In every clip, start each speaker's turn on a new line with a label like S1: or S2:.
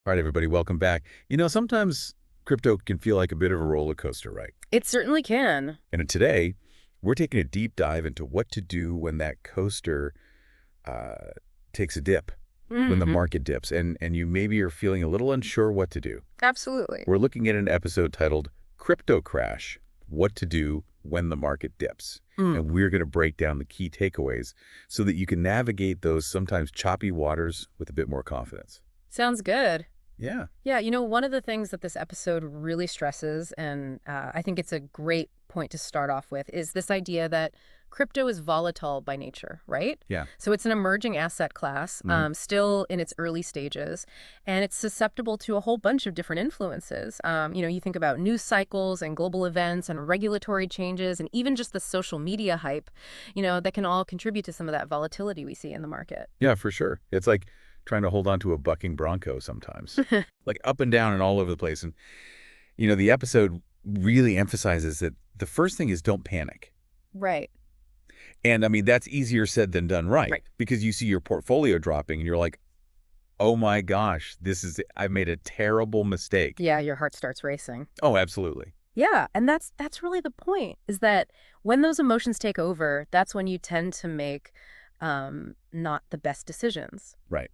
S1: All right, everybody, welcome back. Sometimes crypto can feel like a bit of a roller coaster, right?
S2: It certainly can.
S1: And today, we're taking a deep dive into what to do when that coaster uh, takes a dip, when the
S2: Hmm.
S1: market dips, and you maybe are feeling a little unsure what to do.
S2: Absolutely.
S1: We're looking at an episode titled Crypto Crash, What to Do When the Market Dips.
S2: Mm.
S1: And we're going to break down the key takeaways so that you can navigate those sometimes choppy waters with a bit more confidence.
S2: Sounds good.
S1: Yeah.
S2: Yeah, one of the things that this episode really stresses, and I think it's a great point to start off with, is this idea that crypto is volatile by nature, right?
S1: Yeah.
S2: So it's an emerging asset class, still in its early stages, and it's susceptible to a whole bunch of different influences. You think about news cycles and global events and regulatory changes and even just the social media hype, that can all contribute to some of that volatility we see in the market.
S1: Yeah, for sure. It's like trying to hold on to a bucking bronco sometimes, like up and down and all over the place. And, the episode really emphasizes that the first thing is don't panic.
S2: Right.
S1: And I mean, that's easier said than done, right?
S2: Right.
S1: Because you see your portfolio dropping and you're like, oh my gosh, I've made a terrible mistake.
S2: Yeah, your heart starts racing.
S1: Oh, absolutely.
S2: Yeah, and that's really the point, is that when those emotions take over, that's when you tend to make not the best decisions,
S1: Right.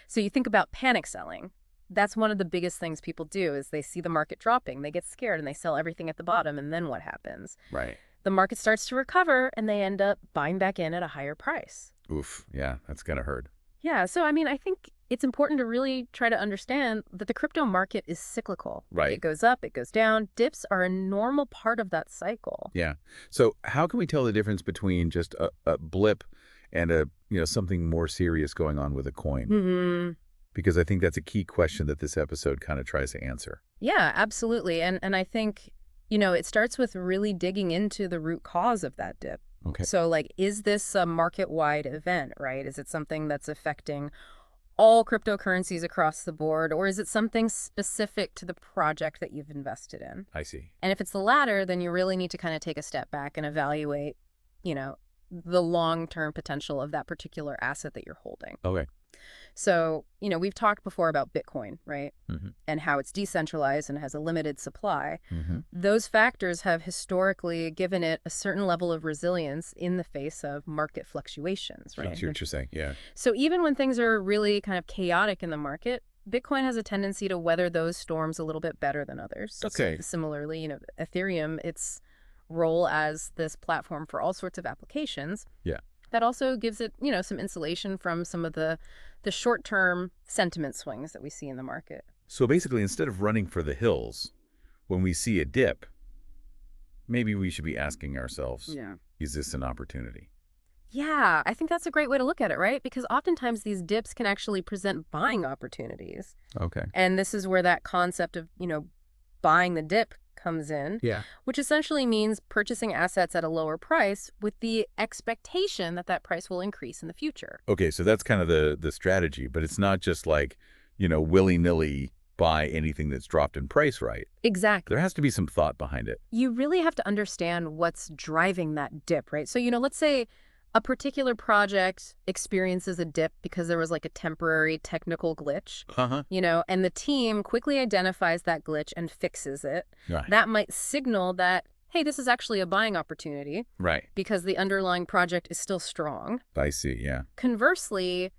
S2: So you think about panic selling. That's one of the biggest things people do is they see the market dropping, they get scared and they sell everything at the bottom, and then what happens?
S1: Right.
S2: The market starts to recover and they end up buying back in at a higher price.
S1: Oof. Yeah, that's going to hurt.
S2: Yeah, so I mean, I think it's important to really try to understand that the crypto market is cyclical.
S1: Right.
S2: It goes up, it goes down. Dips are a normal part of that cycle.
S1: Yeah. So how can we tell the difference between just a blip and something more serious going on with a coin?
S2: Hmm.
S1: Because I think that's a key question that this episode kind of tries to answer.
S2: Yeah, absolutely. And I think, it starts with really digging into the root cause of that dip.
S1: Okay.
S2: So, like, is this a market-wide event, right? Is it something that's affecting all cryptocurrencies across the board, or is it something specific to the project that you've invested in?
S1: I see.
S2: And if it's the latter, then you really need to kind of take a step back and evaluate, the long-term potential of that particular asset that you're holding.
S1: Okay.
S2: So, we've talked before about Bitcoin, right?
S1: Mm-hmm.
S2: And how it's decentralized and has a limited supply.
S1: Mm-hmm.
S2: Those factors have historically given it a certain level of resilience in the face of market fluctuations, right?
S1: I see what you're saying. Yeah.
S2: So even when things are really kind of chaotic in the market, Bitcoin has a tendency to weather those storms a little bit better than others.
S1: Okay.
S2: Similarly, Ethereum, its role as this platform for all sorts of applications.
S1: Yeah.
S2: That also gives it, some insulation from some of the short-term sentiment swings that we see in the market.
S1: So basically, instead of running for the hills, when we see a dip, maybe we should be asking ourselves,
S2: Yeah.
S1: is this an opportunity?
S2: Yeah, I think that's a great way to look at it, right? Because oftentimes these dips can actually present buying opportunities.
S1: Okay.
S2: And this is where that concept of, buying the dip comes in,
S1: Yeah.
S2: which essentially means purchasing assets at a lower price with the expectation that that price will increase in the future.
S1: Okay, so that's kind of the strategy, but it's not just like, willy-nilly buy anything that's dropped in price, right?
S2: Exactly.
S1: There has to be some thought behind it.
S2: You really have to understand what's driving that dip, right? So, let's say a particular project experiences a dip because there was like a temporary technical glitch,
S1: Uh-huh.
S2: and the team quickly identifies that glitch and fixes it.
S1: Right.
S2: That might signal that, hey, this is actually a buying opportunity
S1: Right.
S2: because the underlying project is still strong.
S1: I see, yeah.
S2: Conversely,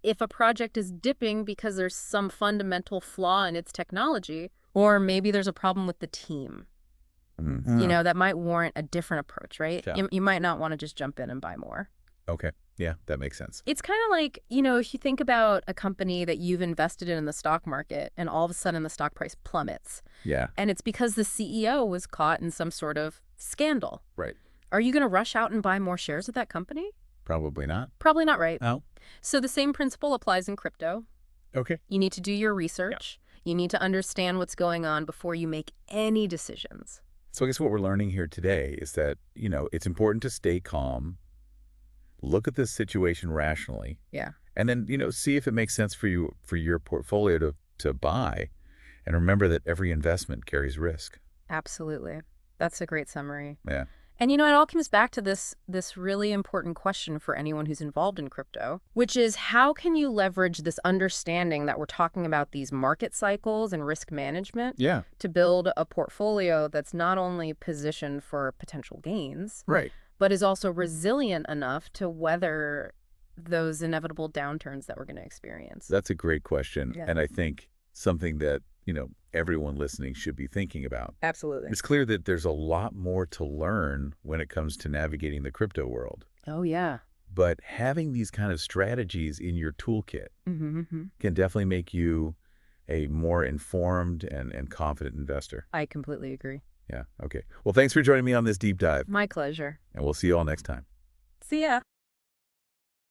S2: if a project is dipping because there's some fundamental flaw in its technology, or maybe there's a problem with the team,
S1: Mm.
S2: that might warrant a different approach, right?
S1: Yeah.
S2: You might not want to just jump in and buy more.
S1: Okay. Yeah, that makes sense.
S2: It's kind of like, if you think about a company that you've invested in the stock market and all of a sudden the stock price plummets,
S1: Yeah.
S2: and it's because the CEO was caught in some sort of scandal.
S1: Right.
S2: Are you going to rush out and buy more shares of that company?
S1: Probably not.
S2: Probably not, right?
S1: Oh.
S2: So the same principle applies in crypto.
S1: Okay.
S2: You need to do your research. You need to understand what's going on before you make any decisions.
S1: So I guess what we're learning here today is that, it's important to stay calm, look at this situation rationally,
S2: Yeah.
S1: and then, see if it makes sense for you, for your portfolio to buy. And remember that every investment carries risk.
S2: Absolutely. That's a great summary.
S1: Yeah.
S2: And it all comes back to this really important question for anyone who's involved in crypto, which is how can you leverage this understanding that we're talking about these market cycles and risk management
S1: Yeah,
S2: to build a portfolio that's not only positioned for potential gains,
S1: right.
S2: but is also resilient enough to weather those inevitable downturns that we're going to experience.
S1: That's a great question,
S2: Yeah,
S1: and I think something that, everyone listening should be thinking about.
S2: absolutely.
S1: It's clear that there's a lot more to learn when it comes to navigating the crypto world,
S2: Oh, yeah.
S1: but having these kind of strategies in your toolkit
S2: Mm-hmm.
S1: can definitely make you a more informed and confident investor.
S2: I completely agree.
S1: Yeah, okay. Well, thanks for joining me on this deep dive,
S2: My pleasure.
S1: and we'll see you all next time.
S2: See ya.